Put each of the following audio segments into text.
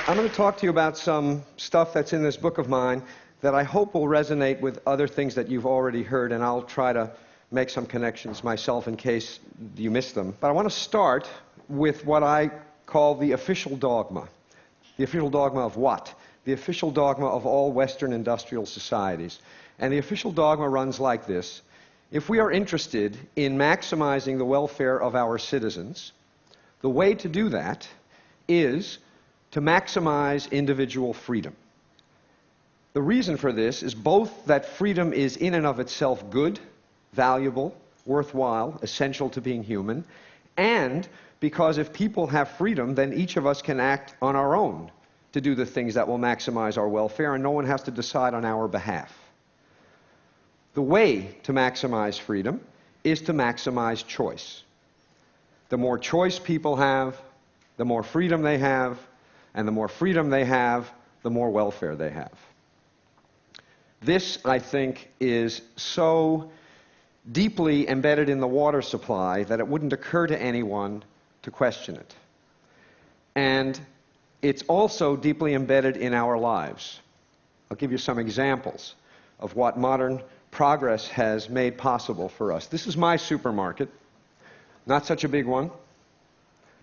I'm going to talk to you about some stuff that's in this book of mine that I hope will resonate with other things that you've already heard, and I'll try to make some connections myself in case you missed them. But I want to start with what I call the official dogma. The official dogma of what? The official dogma of all Western industrial societies. And the official dogma runs like this. If we are interested in maximizing the welfare of our citizens, the way to do that is to maximize individual freedom. The reason for this is both that freedom is in and of itself good, valuable, worthwhile, essential to being human, and because if people have freedom, then each of us can act on our own to do the things that will maximize our welfare, and no one has to decide on our behalf. The way to maximize freedom is to maximize choice. The more choice people have, the more freedom they have, and the more freedom they have, the more welfare they have. This, I think, is so deeply embedded in the water supply that it wouldn't occur to anyone to question it. And it's also deeply embedded in our lives. I'll give you some examples of what modern progress has made possible for us. This is my supermarket, not such a big one.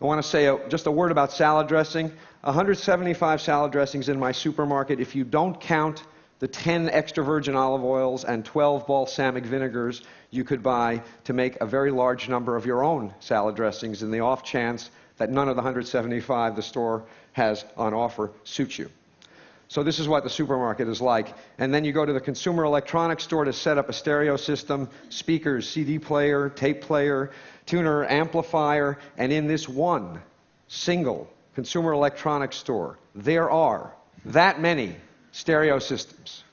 I want to say just a word about salad dressing. 175 salad dressings in my supermarket. If you don't count the 10 extra virgin olive oils and 12 balsamic vinegars you could buy to make a very large number of your own salad dressings in the off chance that none of the 175 the store has on offer suits you. So this is what the supermarket is like. And then you go to the consumer electronics store to set up a stereo system, speakers, CD player, tape player, tuner, amplifier, and in this one single consumer electronics store, there are that many stereo systems.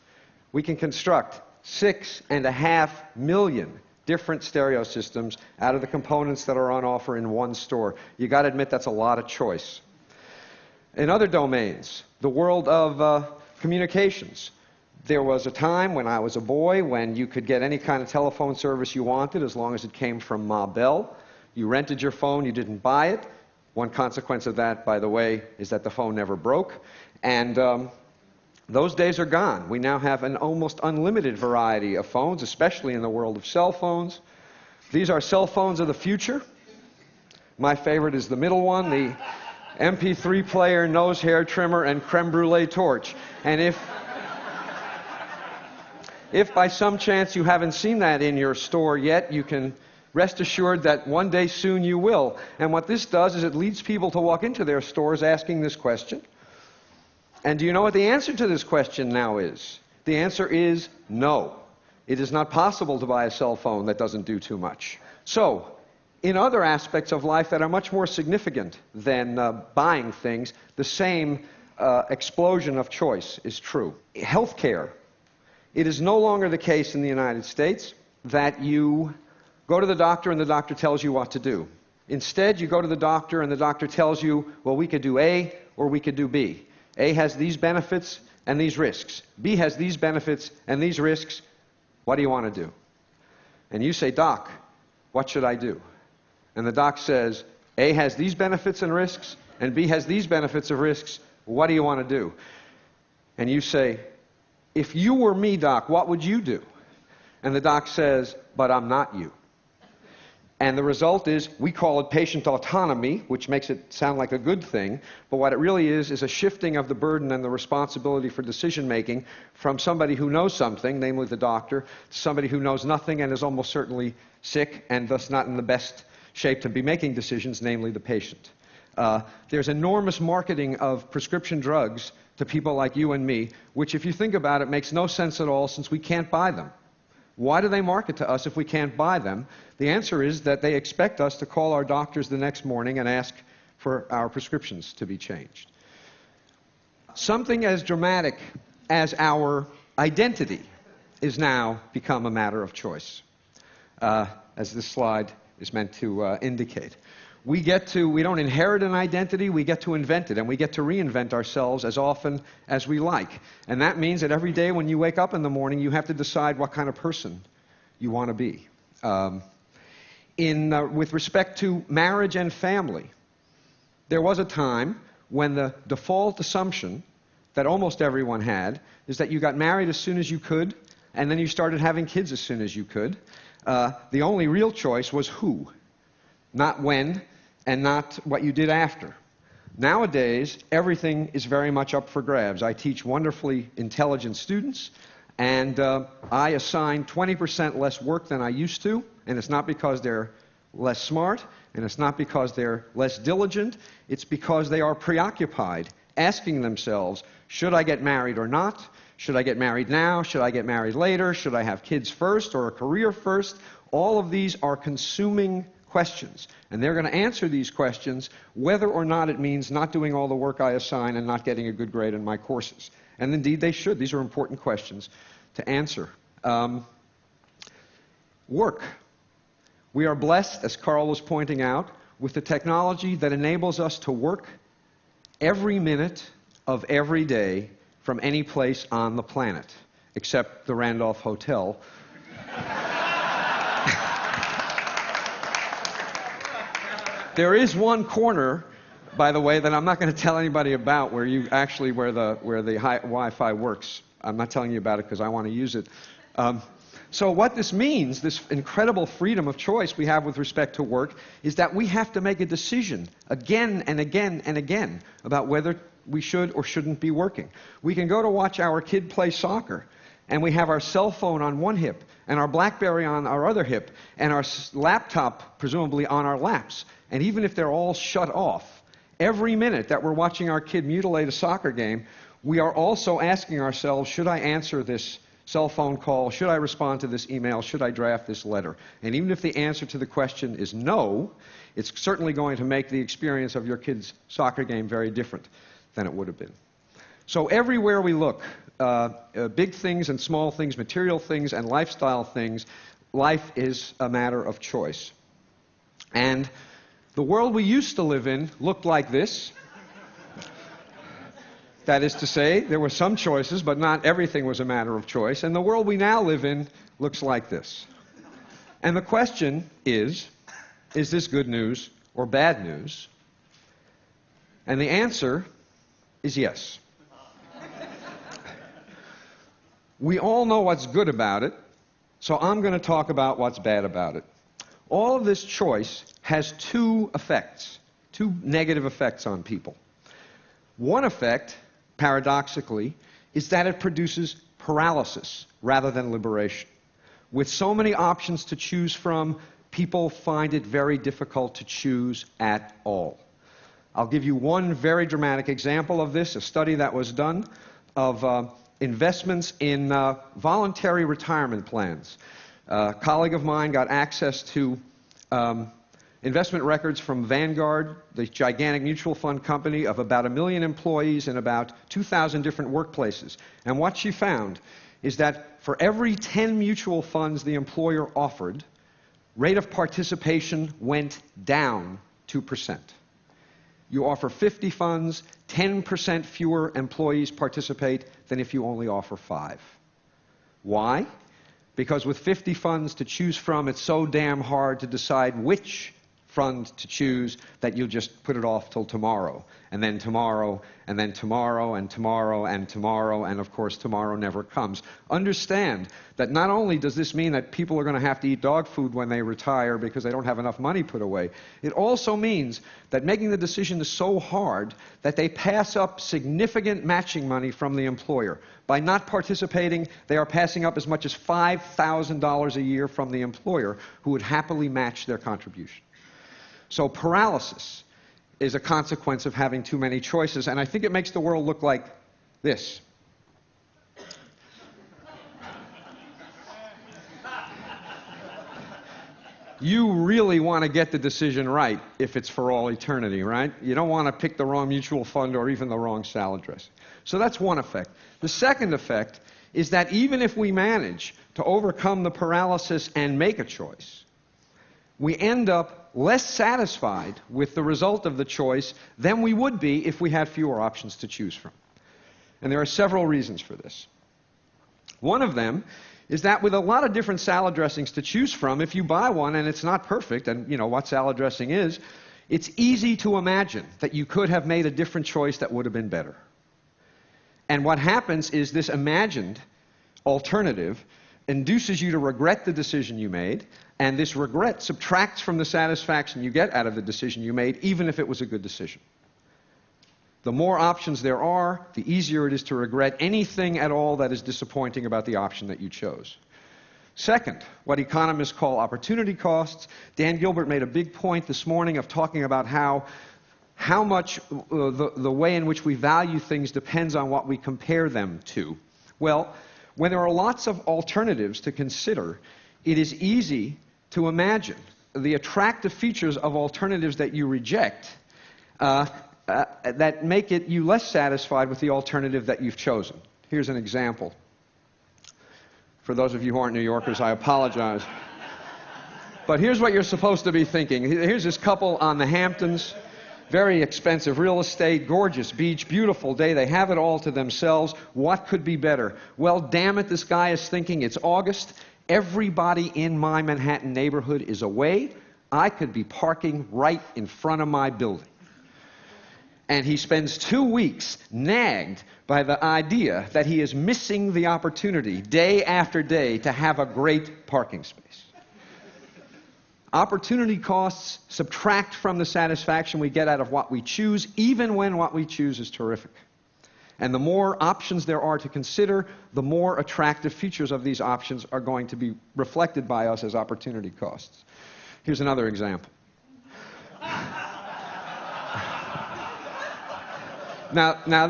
We can construct 6.5 million different stereo systems out of the components that are on offer in one store. You got to admit that's a lot of choice. In other domains, the world of communications, there was a time when I was a boy when you could get any kind of telephone service you wanted as long as it came from Ma Bell. You rented your phone, you didn't buy it. One consequence of that, by the way, is that the phone never broke. And those days are gone. We now have an almost unlimited variety of phones, especially in the world of cell phones. These are cell phones of the future. My favorite is the middle one, the MP3 player, nose hair trimmer, and creme brulee torch. And if by some chance you haven't seen that in your store yet, you can rest assured that one day soon you will. And what this does is it leads people to walk into their stores asking this question. And do you know what the answer to this question now is? The answer is no. It is not possible to buy a cell phone that doesn't do too much. So, in other aspects of life that are much more significant than buying things, the same explosion of choice is true. Healthcare. It is no longer the case in the United States that you go to the doctor and the doctor tells you what to do. Instead, you go to the doctor and the doctor tells you, well, we could do A or we could do B. A has these benefits and these risks. B has these benefits and these risks. What do you want to do? And you say, Doc, what should I do? And the doc says, A has these benefits and risks, and B has these benefits and risks. What do you want to do? And you say, if you were me, Doc, what would you do? And the doc says, but I'm not you. And the result is, we call it patient autonomy, which makes it sound like a good thing, but what it really is a shifting of the burden and the responsibility for decision-making from somebody who knows something, namely the doctor, to somebody who knows nothing and is almost certainly sick and thus not in the best shape to be making decisions, namely the patient. There's enormous marketing of prescription drugs to people like you and me, which if you think about it makes no sense at all since we can't buy them. Why do they market to us if we can't buy them? The answer is that they expect us to call our doctors the next morning and ask for our prescriptions to be changed. Something as dramatic as our identity is now become a matter of choice, as this slide is meant to indicate. We don't inherit an identity, we get to invent it, and we get to reinvent ourselves as often as we like. And that means that every day when you wake up in the morning, you have to decide what kind of person you want to be. With respect to marriage and family, there was a time when the default assumption that almost everyone had is that you got married as soon as you could, and then you started having kids as soon as you could. The only real choice was who, not when, and not what you did after. Nowadays, everything is very much up for grabs. I teach wonderfully intelligent students, and I assign 20% less work than I used to, and it's not because they're less smart, and it's not because they're less diligent. It's because they are preoccupied, asking themselves, should I get married or not? Should I get married now? Should I get married later? Should I have kids first or a career first? All of these are consuming questions, and they're going to answer these questions whether or not it means not doing all the work I assign and not getting a good grade in my courses. And indeed they should. These are important questions to answer. Work. We are blessed, as Carl was pointing out, with the technology that enables us to work every minute of every day from any place on the planet, except the Randolph Hotel. There is one corner, by the way, that I'm not going to tell anybody about where the Wi-Fi works. I'm not telling you about it because I want to use it. So what this means, this incredible freedom of choice we have with respect to work, is that we have to make a decision again and again and again about whether we should or shouldn't be working. We can go to watch our kid play soccer, and we have our cell phone on one hip, and our BlackBerry on our other hip, and our laptop presumably on our laps. And even if they're all shut off, every minute that we're watching our kid mutilate a soccer game, we are also asking ourselves, should I answer this cell phone call? Should I respond to this email? Should I draft this letter? And even if the answer to the question is no, it's certainly going to make the experience of your kid's soccer game very different than it would have been. So everywhere we look, big things and small things, material things and lifestyle things, life is a matter of choice. And the world we used to live in looked like this. That is to say, there were some choices, but not everything was a matter of choice. And the world we now live in looks like this. And the question is this good news or bad news? And the answer is yes. We all know what's good about it, so I'm going to talk about what's bad about it. All of this choice has two effects, two negative effects on people. One effect, paradoxically, is that it produces paralysis rather than liberation. With so many options to choose from, people find it very difficult to choose at all. I'll give you one very dramatic example of this, a study that was done of investments in voluntary retirement plans. A colleague of mine got access to investment records from Vanguard, the gigantic mutual fund company of about 1 million employees in about 2,000 different workplaces. And what she found is that for every 10 mutual funds the employer offered, rate of participation went down 2%. You offer 50 funds, 10% fewer employees participate than if you only offer 5. Why? Because with 50 funds to choose from, it's so damn hard to decide which fund to choose that you'll just put it off till tomorrow, and then tomorrow, and then tomorrow, and tomorrow, and tomorrow, and of course tomorrow never comes. Understand that not only does this mean that people are going to have to eat dog food when they retire because they don't have enough money put away, it also means that making the decision is so hard that they pass up significant matching money from the employer. By not participating, they are passing up as much as $5,000 a year from the employer, who would happily match their contribution. So paralysis is a consequence of having too many choices, and I think it makes the world look like this. You really want to get the decision right if it's for all eternity, right? You don't want to pick the wrong mutual fund or even the wrong salad dressing. So that's one effect. The second effect is that even if we manage to overcome the paralysis and make a choice, we end up less satisfied with the result of the choice than we would be if we had fewer options to choose from. And there are several reasons for this. One of them is that with a lot of different salad dressings to choose from, if you buy one and it's not perfect, and you know what salad dressing is, It's easy to imagine that you could have made a different choice that would have been better. And what happens is this imagined alternative induces you to regret the decision you made, and this regret subtracts from the satisfaction you get out of the decision you made, even if it was a good decision. The more options there are, the easier it is to regret anything at all that is disappointing about the option that you chose. Second, what economists call opportunity costs. Dan Gilbert made a big point this morning of talking about how much the way in which we value things depends on what we compare them to. Well, when there are lots of alternatives to consider, it is easy to imagine the attractive features of alternatives that you reject that make you less satisfied with the alternative that you've chosen. Here's an example. For those of you who aren't New Yorkers, I apologize. But here's what you're supposed to be thinking. Here's this couple on the Hamptons. Very expensive real estate, gorgeous beach, beautiful day. They have it all to themselves. What could be better? Well, damn it, this guy is thinking, it's August. Everybody in my Manhattan neighborhood is away. I could be parking right in front of my building. And he spends 2 weeks nagged by the idea that he is missing the opportunity day after day to have a great parking space. Opportunity costs subtract from the satisfaction we get out of what we choose, even when what we choose is terrific. And the more options there are to consider, the more attractive features of these options are going to be reflected by us as opportunity costs. Here's another example. Now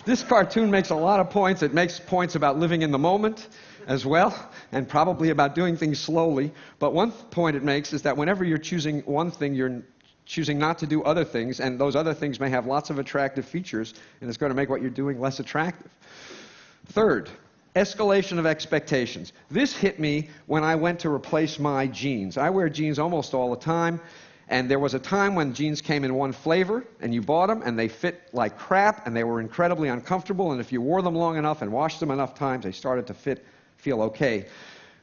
this cartoon makes a lot of points. It makes points about living in the moment as well, and probably about doing things slowly. But one point it makes is that whenever you're choosing one thing, you're choosing not to do other things, and those other things may have lots of attractive features, and it's going to make what you're doing less attractive. Third, escalation of expectations. This hit me when I went to replace my jeans. I wear jeans almost all the time. And there was a time when jeans came in one flavor, and you bought them, and they fit like crap, and they were incredibly uncomfortable, and if you wore them long enough and washed them enough times, they started to feel okay.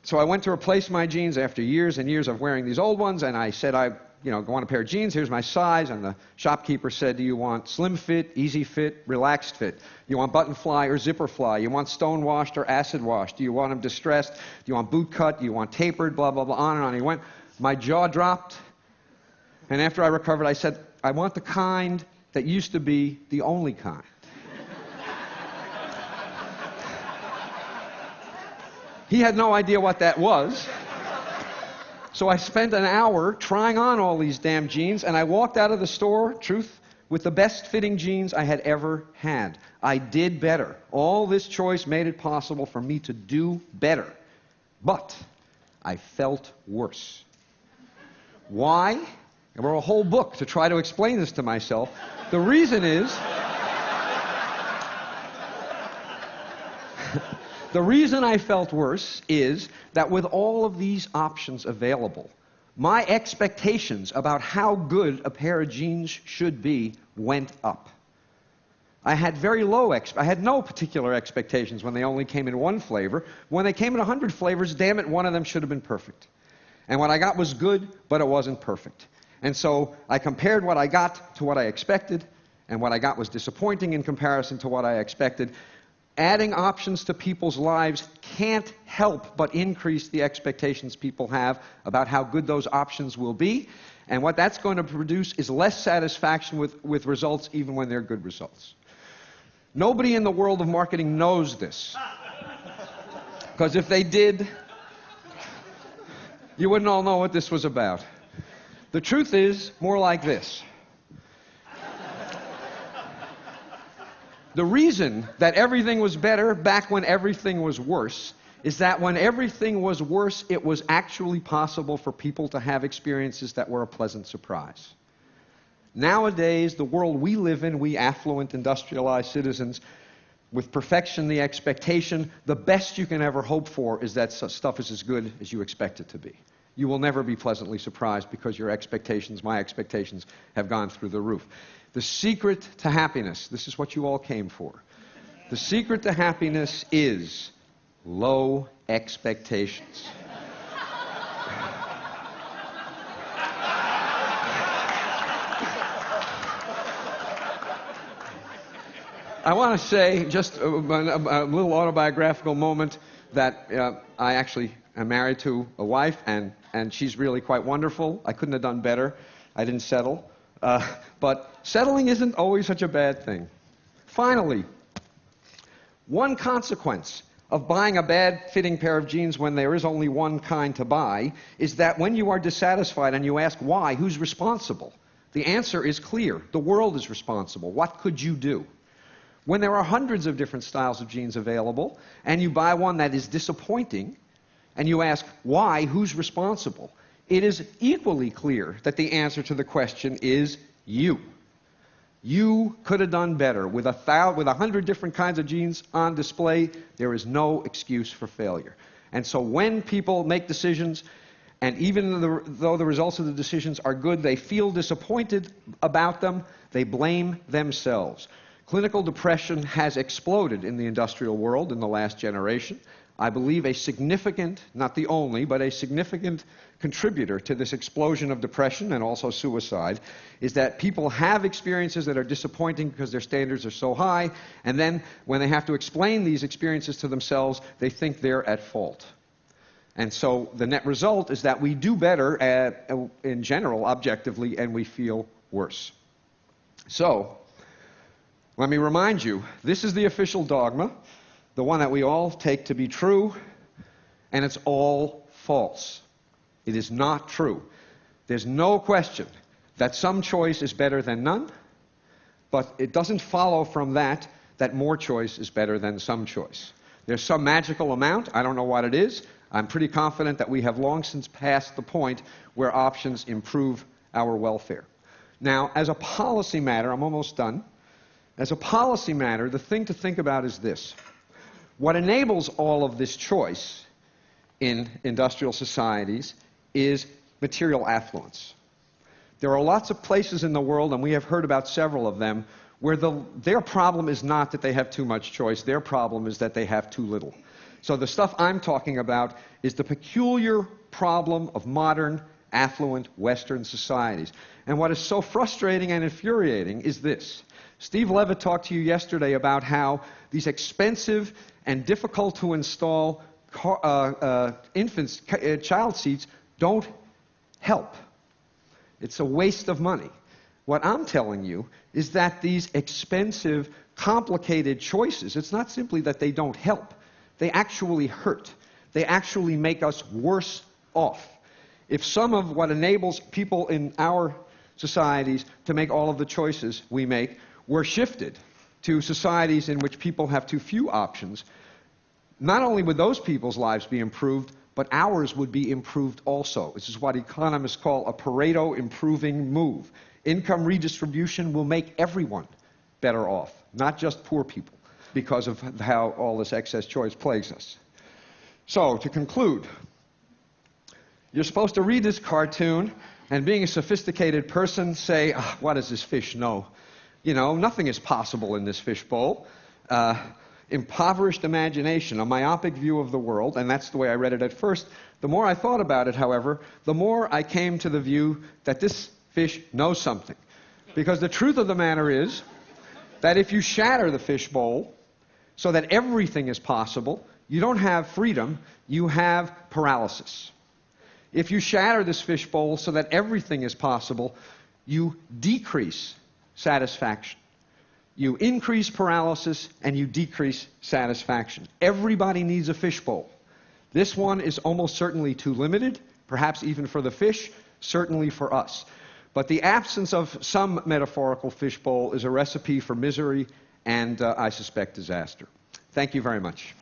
So I went to replace my jeans after years and years of wearing these old ones, and I said, I want a pair of jeans, here's my size, and the shopkeeper said, do you want slim fit, easy fit, relaxed fit? You want button fly or zipper fly? You want stone washed or acid washed? Do you want them distressed? Do you want boot cut? Do you want tapered? Blah, blah, blah, on and on. He went. My jaw dropped. And after I recovered, I said, I want the kind that used to be the only kind. He had no idea what that was. So I spent an hour trying on all these damn jeans, and I walked out of the store, truth, with the best fitting jeans I had ever had. I did better. All this choice made it possible for me to do better. But I felt worse. Why? I wrote a whole book to try to explain this to myself. The reason is, the reason I felt worse is that with all of these options available, my expectations about how good a pair of jeans should be went up. I had I had no particular expectations when they only came in one flavor. When they came in 100 flavors, damn it, one of them should have been perfect. And what I got was good, but it wasn't perfect. And so I compared what I got to what I expected, and what I got was disappointing in comparison to what I expected. Adding options to people's lives can't help but increase the expectations people have about how good those options will be, and what that's going to produce is less satisfaction with results even when they're good results. Nobody in the world of marketing knows this, because if they did, you wouldn't all know what this was about. The truth is more like this. The reason that everything was better back when everything was worse is that when everything was worse, it was actually possible for people to have experiences that were a pleasant surprise. Nowadays, the world we live in, we affluent, industrialized citizens, with perfection, the expectation, the best you can ever hope for is that stuff is as good as you expect it to be. You will never be pleasantly surprised because your expectations, my expectations, have gone through the roof. The secret to happiness, this is what you all came for. The secret to happiness is low expectations. I want to say, just a little autobiographical moment, that I actually am married to a wife, and she's really quite wonderful. I couldn't have done better. I didn't settle. But settling isn't always such a bad thing. Finally, one consequence of buying a bad-fitting pair of jeans when there is only one kind to buy is that when you are dissatisfied and you ask why, who's responsible? The answer is clear. The world is responsible. What could you do? When there are hundreds of different styles of jeans available, and you buy one that is disappointing, and you ask why, who's responsible, it is equally clear that the answer to the question is you. You could have done better. With 100 different kinds of jeans on display, there is no excuse for failure. And so when people make decisions, and even though the results of the decisions are good, they feel disappointed about them, they blame themselves. Clinical depression has exploded in the industrial world in the last generation. I believe a significant, not the only, but a significant contributor to this explosion of depression and also suicide is that people have experiences that are disappointing because their standards are so high, and then when they have to explain these experiences to themselves, they think they're at fault. And so the net result is that we do better in general, objectively, and we feel worse. So, let me remind you, this is the official dogma, the one that we all take to be true, and it's all false. It is not true. There's no question that some choice is better than none, but it doesn't follow from that that more choice is better than some choice. There's some magical amount, I don't know what it is. I'm pretty confident that we have long since passed the point where options improve our welfare. Now, as a policy matter, I'm almost done. As a policy matter, the thing to think about is this. What enables all of this choice in industrial societies is material affluence. There are lots of places in the world, and we have heard about several of them, where their problem is not that they have too much choice. Their problem is that they have too little. So the stuff I'm talking about is the peculiar problem of modern, affluent Western societies. And what is so frustrating and infuriating is this. Steve Levitt talked to you yesterday about how these expensive and difficult to install child seats don't help. It's a waste of money. What I'm telling you is that these expensive, complicated choices, it's not simply that they don't help. They actually hurt. They actually make us worse off. If some of what enables people in our societies to make all of the choices we make were shifted to societies in which people have too few options, not only would those people's lives be improved, but ours would be improved also. This is what economists call a Pareto improving move. Income redistribution will make everyone better off, not just poor people, because of how all this excess choice plagues us. So, to conclude, you're supposed to read this cartoon and, being a sophisticated person, say, what does this fish know? You know, nothing is possible in this fishbowl. Impoverished imagination, a myopic view of the world, and that's the way I read it at first. The more I thought about it, however, the more I came to the view that this fish knows something. Because the truth of the matter is that if you shatter the fishbowl so that everything is possible, you don't have freedom, you have paralysis. If you shatter this fishbowl so that everything is possible, you decrease satisfaction. You increase paralysis and you decrease satisfaction. Everybody needs a fishbowl. This one is almost certainly too limited, perhaps even for the fish, certainly for us. But the absence of some metaphorical fishbowl is a recipe for misery and, I suspect, disaster. Thank you very much.